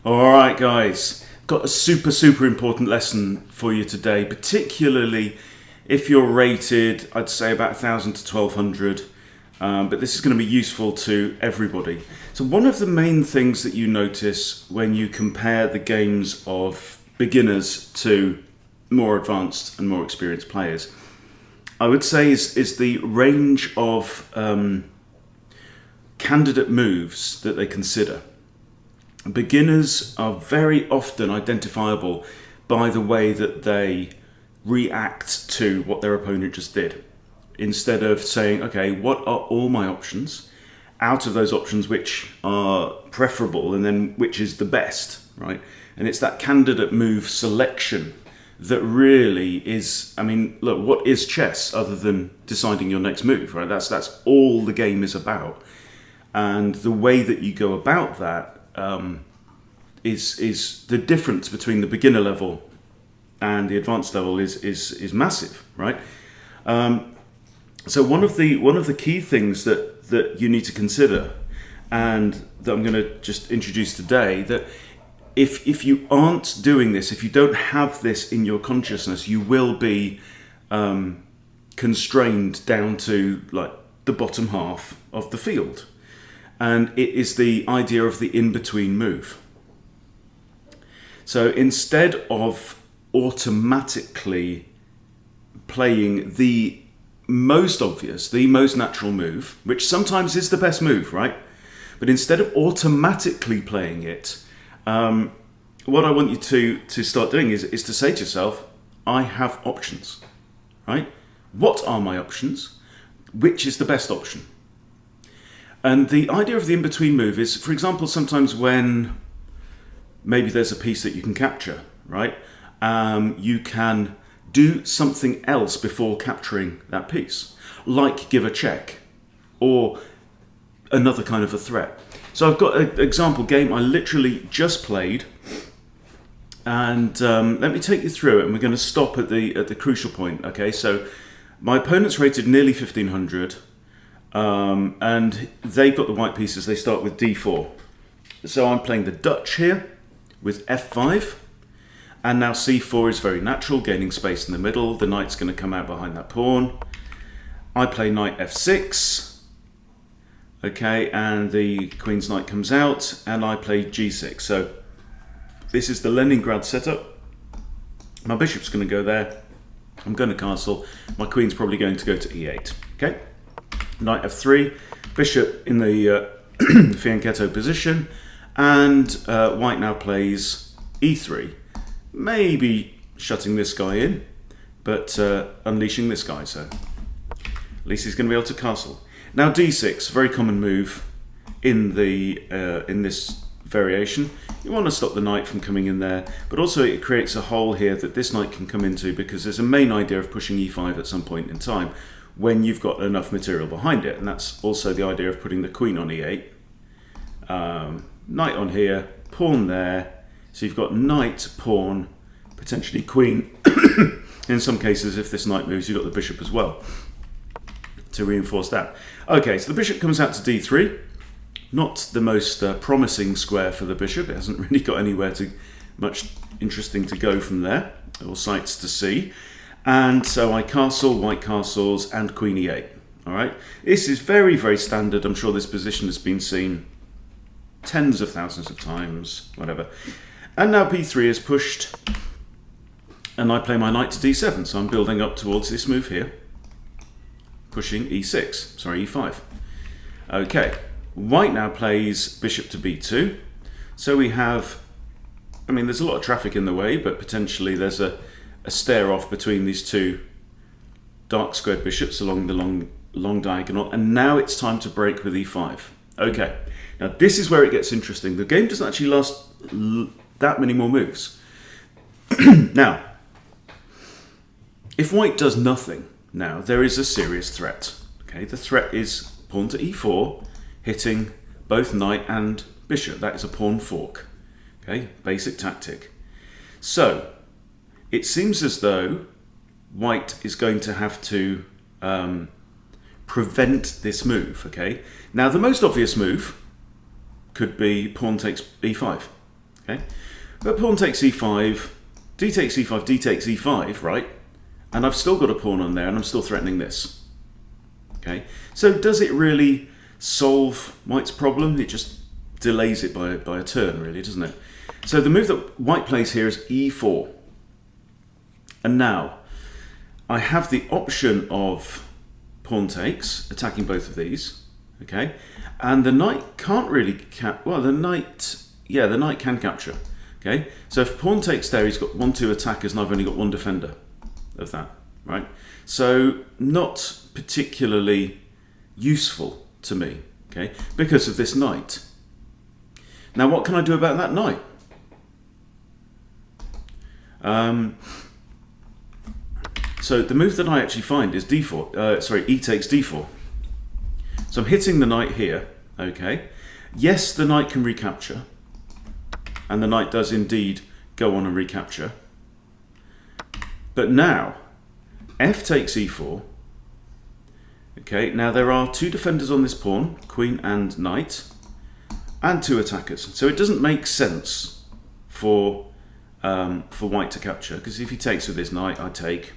All right, guys, got a super important lesson for you today, particularly if you're rated, I'd say about 1,000 to 1,200, but this is going to be useful to everybody. So one of the main things that you notice when you compare the games of beginners to more advanced and more experienced players, I would say is the range of candidate moves that they consider. Beginners are very often identifiable by the way that they react to what their opponent just did. Instead of saying, okay, what are all my options? Out of those options, which are preferable and then which is the best, right? And it's that candidate move selection that really is, I mean, look, what is chess other than deciding your next move, right? That's all the game is about. And the way that you go about that is the difference between the beginner level and the advanced level is massive, right? So one of the key things that you need to consider, and that I'm going to just introduce today, that if you aren't doing this, if you don't have this in your consciousness, you will be constrained down to like the bottom half of the field. And it is the idea of the in-between move. So instead of automatically playing the most obvious, the most natural move, which sometimes is the best move, right? But instead of automatically playing it, what I want you to start doing is to say to yourself, I have options, right? What are my options? Which is the best option? And the idea of the in-between move is, for example, sometimes when maybe there's a piece that you can capture, right? You can do something else before capturing that piece, like give a check or another kind of a threat. So I've got an example game I literally just played, and let me take you through it, and we're going to stop at the crucial point. Okay, so my opponent's rated nearly 1,500. And they've got the white pieces. They start with d4. So I'm playing the Dutch here with f5. And now c4 is very natural, gaining space in the middle. The knight's going to come out behind that pawn. I play knight f6. Okay, and the queen's knight comes out. And I play g6. So this is the Leningrad setup. My bishop's going to go there. I'm going to castle. My queen's probably going to go to e8. Okay. Knight f3, bishop in the fianchetto position, and white now plays e3. Maybe shutting this guy in, but unleashing this guy, so at least he's going to be able to castle. Now d6, very common move in this variation. You want to stop the knight from coming in there, but also it creates a hole here that this knight can come into, because there's a main idea of pushing e5 at some point in time when you've got enough material behind it, and that's also the idea of putting the queen on e8, knight on here, pawn there, so you've got knight, pawn, potentially queen. In some cases, if this knight moves, you've got the bishop as well to reinforce that. Okay, so the bishop comes out to d3, not the most promising square for the bishop. It hasn't really got anywhere much interesting to go from there, or sights to see. And so I castle, white castles, and queen e8. All right, this is very, very standard. I'm sure this position has been seen tens of thousands of times, whatever. And now b3 is pushed, and I play my knight to d7. So I'm building up towards this move here, pushing e5. Okay, white now plays bishop to b2. So we have, I mean, there's a lot of traffic in the way, but potentially there's a stare off between these two dark squared bishops along the long diagonal, and now it's time to break with e5. Okay, now this is where it gets interesting. The game doesn't actually last that many more moves. Now, if white does nothing, now there is a serious threat. Okay, the threat is pawn to e4, hitting both knight and bishop. That is a pawn fork. Okay, basic tactic. So it seems as though white is going to have to prevent this move, okay? Now, the most obvious move could be pawn takes e5. Okay, but pawn takes e5, d takes e5, d takes e5, right? And I've still got a pawn on there, and I'm still threatening this. Okay, so does it really solve White's problem? It just delays it by a turn, really, doesn't it? So the move that White plays here is e4. And now I have the option of pawn takes, attacking both of these. Okay, and the knight can't really the knight can capture. Okay, so if pawn takes there, he's got 1-2 attackers, and I've only got one defender of that, right? So not particularly useful to me, okay, because of this knight. Now what can I do about that knight? So the move that I actually find is d4. E takes d4. So I'm hitting the knight here. Okay. Yes, the knight can recapture, and the knight does indeed go on and recapture. But now, f takes e4. Okay. Now there are two defenders on this pawn, queen and knight, and two attackers. So it doesn't make sense for White to capture, because if he takes with his knight, I take,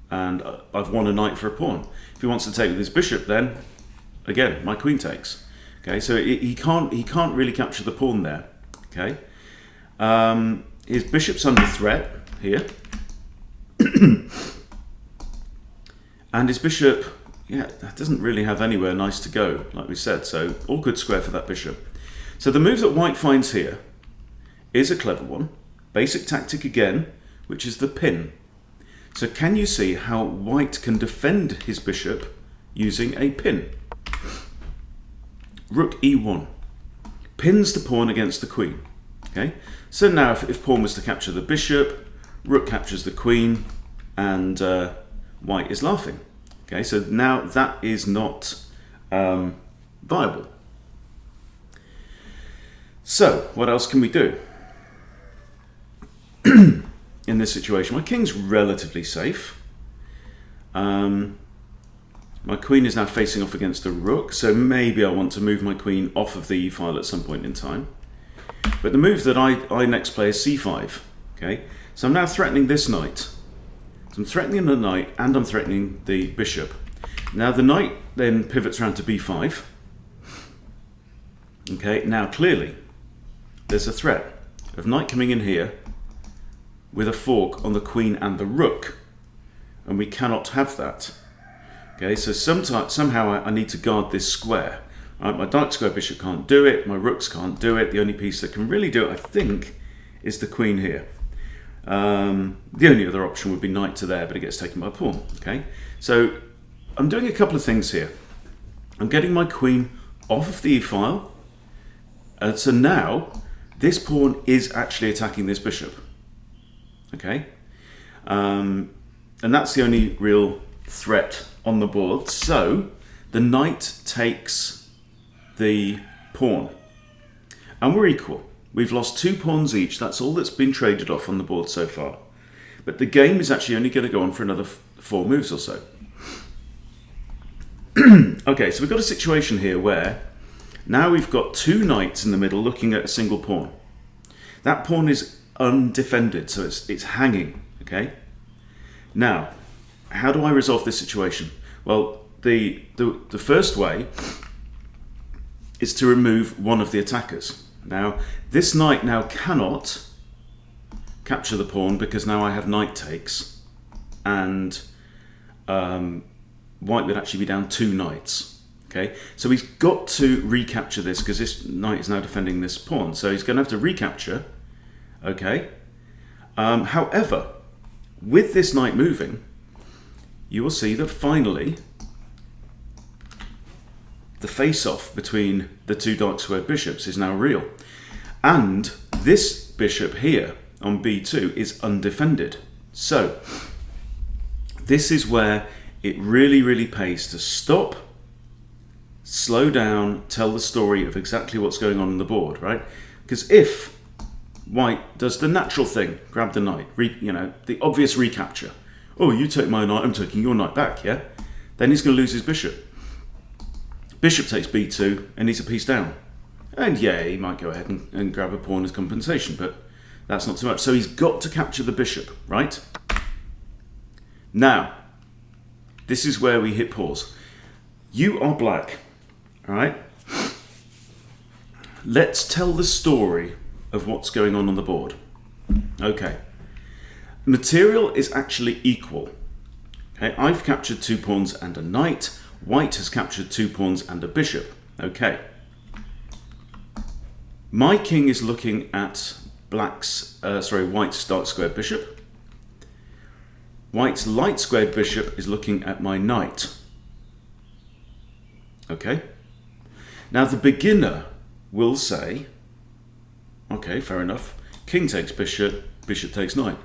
and I've won a knight for a pawn. If he wants to take with his bishop, then again my queen takes. Okay, so he can't really capture the pawn there. Okay, his bishop's under threat here, and his bishop, that doesn't really have anywhere nice to go, like we said. So all good square for that bishop. So the move that White finds here is a clever one. Basic tactic again, which is the pin. So can you see how White can defend his bishop using a pin? Rook e1 pins the pawn against the queen. Okay, so now if pawn was to capture the bishop, rook captures the queen, and White is laughing. Okay, so now that is not viable. So what else can we do in this situation? My king's relatively safe. My queen is now facing off against a rook, so maybe I want to move my queen off of the e-file at some point in time. But the move that I next play is c5. Okay, so I'm now threatening this knight. So I'm threatening the knight and I'm threatening the bishop. Now the knight then pivots around to b5. Okay, now clearly there's a threat of knight coming in here with a fork on the queen and the rook, and we cannot have that. Okay, so somehow I need to guard this square. Right, my dark square bishop can't do it, my rooks can't do it. The only piece that can really do it, I think, is the queen here. The only other option would be knight to there, but it gets taken by a pawn. Okay, so I'm doing a couple of things here. I'm getting my queen off of the e-file, so now this pawn is actually attacking this bishop. Okay, and that's the only real threat on the board. So the knight takes the pawn, and we're equal. We've lost 2 pawns each. That's all that's been traded off on the board so far. But the game is actually only going to go on for another 4 moves or so. Okay, so we've got a situation here where now we've got 2 knights in the middle looking at a single pawn. That pawn is undefended, so it's hanging. Okay. Now, how do I resolve this situation? Well, the first way is to remove one of the attackers. Now, this knight now cannot capture the pawn because now I have knight takes, and White would actually be down 2 knights. Okay, so he's got to recapture this because this knight is now defending this pawn, so he's going to have to recapture. Okay, however, with this knight moving, you will see that finally the face-off between the 2 dark squared bishops is now real. And this bishop here on b2 is undefended. So this is where it really pays to stop, slow down, tell the story of exactly what's going on the board, right? Because if White does the natural thing, grab the knight, the obvious recapture. Oh, you take my knight, I'm taking your knight back, yeah? Then he's going to lose his bishop. Bishop takes b2, and he's a piece down. And yeah, he might go ahead and grab a pawn as compensation, but that's not too much. So he's got to capture the bishop, right? Now, this is where we hit pause. You are black, all right? Let's tell the story of what's going on the board. Okay. Material is actually equal. Okay, I've captured 2 pawns and a knight. White has captured 2 pawns and a bishop. Okay. My king is looking at White's dark squared bishop. White's light squared bishop is looking at my knight. Okay. Now the beginner will say, okay, fair enough. King takes bishop, bishop takes knight.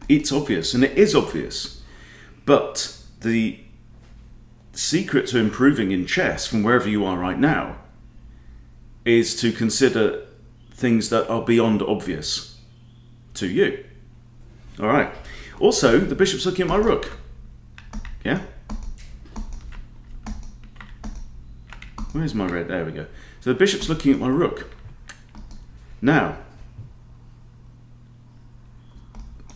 It's obvious, and it is obvious. But the secret to improving in chess from wherever you are right now is to consider things that are beyond obvious to you. All right. Also, the bishop's looking at my rook. Yeah? Where's my red? There we go. So the bishop's looking at my rook. Now,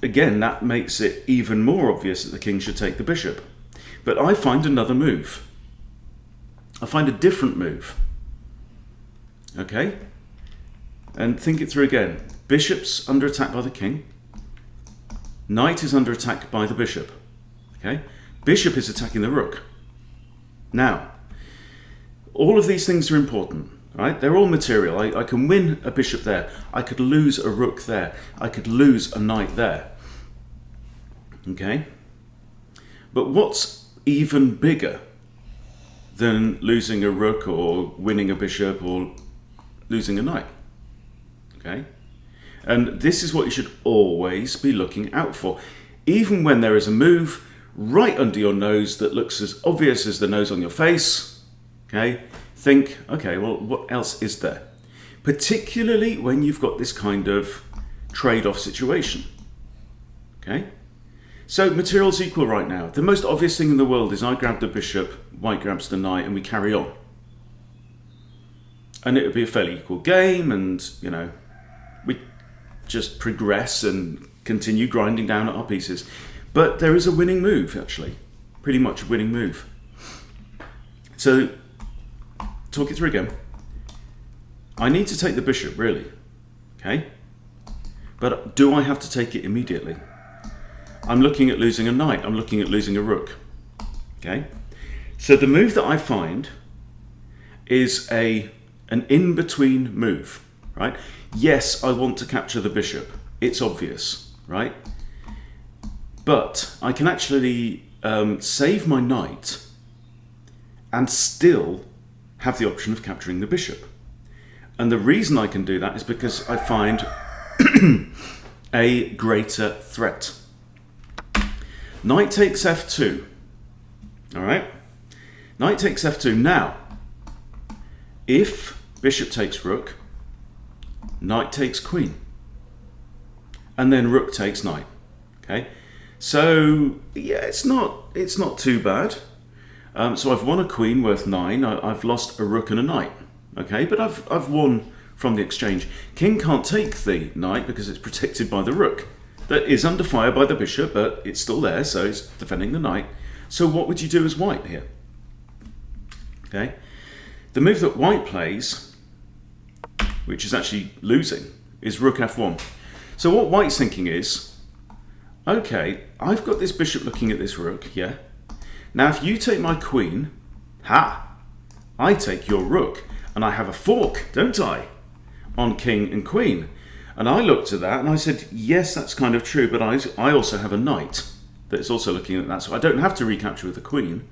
again, that makes it even more obvious that the king should take the bishop. But I find another move. I find a different move. Okay? And think it through again. Bishop's under attack by the king. Knight is under attack by the bishop. Okay? Bishop is attacking the rook. Now, all of these things are important. Right? They're all material. I can win a bishop there. I could lose a rook there. I could lose a knight there. Okay? But what's even bigger than losing a rook or winning a bishop or losing a knight? Okay? And this is what you should always be looking out for. Even when there is a move right under your nose that looks as obvious as the nose on your face, okay? Think, okay, well, what else is there? Particularly when you've got this kind of trade-off situation. Okay? So material's equal right now. The most obvious thing in the world is I grab the bishop, white grabs the knight, and we carry on. And it would be a fairly equal game, and, you know, we just progress and continue grinding down at our pieces. But there is a winning move, actually. Pretty much a winning move. So, talk it through again. I need to take the bishop, really. Okay? But do I have to take it immediately? I'm looking at losing a knight. I'm looking at losing a rook. Okay? So the move that I find is an in-between move, right? Yes, I want to capture the bishop. It's obvious, right? But I can actually save my knight and still have the option of capturing the bishop. And the reason I can do that is because I find a greater threat. Knight takes f2. All right? Knight takes f2. Now, if bishop takes rook, knight takes queen. And then rook takes knight. Okay? So, yeah, it's not too bad. So I've won a queen worth 9. I've lost a rook and a knight. Okay, but I've won from the exchange. King can't take the knight because it's protected by the rook. That is under fire by the bishop, but it's still there, so it's defending the knight. So what would you do as white here? Okay, the move that white plays, which is actually losing, is rook f1. So what white's thinking is, okay, I've got this bishop looking at this rook, yeah? Now if you take my queen, I take your rook, and I have a fork, don't I, on king and queen. And I looked at that and I said, yes, that's kind of true, but I also have a knight that's also looking at that, so I don't have to recapture with the queen.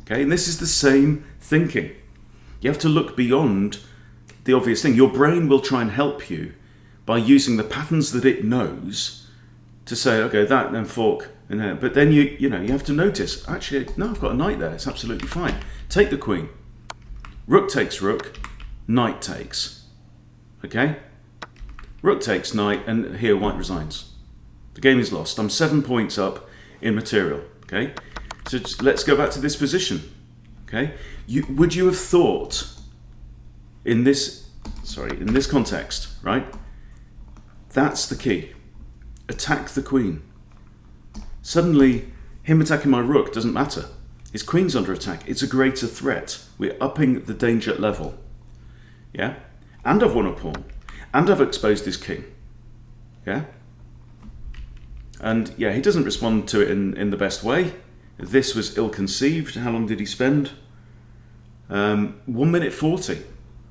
Okay, and this is the same thinking. You have to look beyond the obvious thing. Your brain will try and help you by using the patterns that it knows to say, okay, that, then fork, and then, but then you have to notice, actually, no, I've got a knight there, it's absolutely fine. Take the queen. Rook takes rook, knight takes. Okay? Rook takes knight, and here white resigns. The game is lost. I'm 7 points up in material. Okay? So let's go back to this position. Okay? Would you have thought, in this context, right? That's the key. Attack the queen. Suddenly, him attacking my rook doesn't matter. His queen's under attack. It's a greater threat. We're upping the danger level. Yeah? And I've won a pawn. And I've exposed his king. Yeah? And yeah, he doesn't respond to it in the best way. This was ill-conceived. How long did he spend? 1 minute 40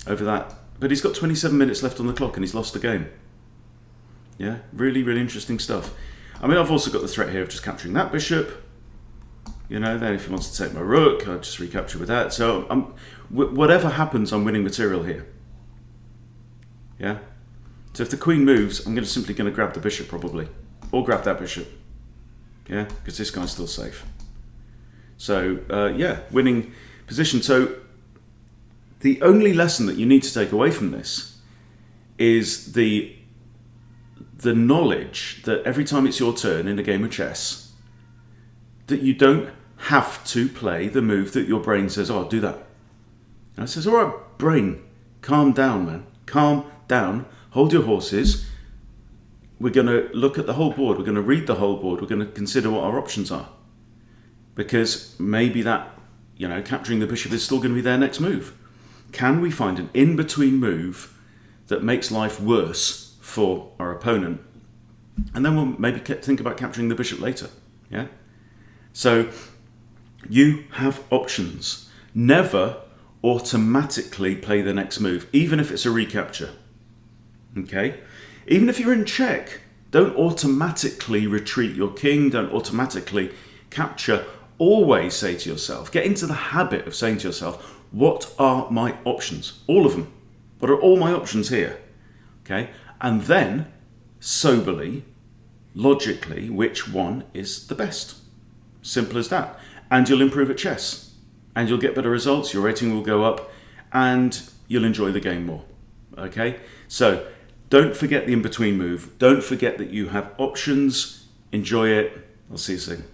over that. But he's got 27 minutes left on the clock and he's lost the game. Yeah, really, really interesting stuff. I mean, I've also got the threat here of just capturing that bishop. You know, then if he wants to take my rook, I'll just recapture with that. So whatever happens, I'm winning material here. Yeah? So if the queen moves, I'm simply going to grab the bishop probably. Or grab that bishop. Yeah? Because this guy's still safe. So, yeah, winning position. So the only lesson that you need to take away from this is the knowledge that every time it's your turn in a game of chess, that you don't have to play the move that your brain says, oh, I'll do that. And it says, all right, brain, calm down, man. Calm down. Hold your horses. We're going to look at the whole board. We're going to read the whole board. We're going to consider what our options are. Because maybe that, you know, capturing the bishop is still going to be their next move. Can we find an in-between move that makes life worse for our opponent? And then we'll maybe think about capturing the bishop later. Yeah? So you have options. Never automatically play the next move, even if it's a recapture. Okay? Even if you're in check, don't automatically retreat your king, don't automatically capture. Always say to yourself, get into the habit of saying to yourself, what are my options? All of them. What are all my options here? Okay? And then, soberly, logically, which one is the best? Simple as that. And you'll improve at chess. And you'll get better results, your rating will go up, and you'll enjoy the game more. Okay? So, don't forget the in-between move. Don't forget that you have options. Enjoy it. I'll see you soon.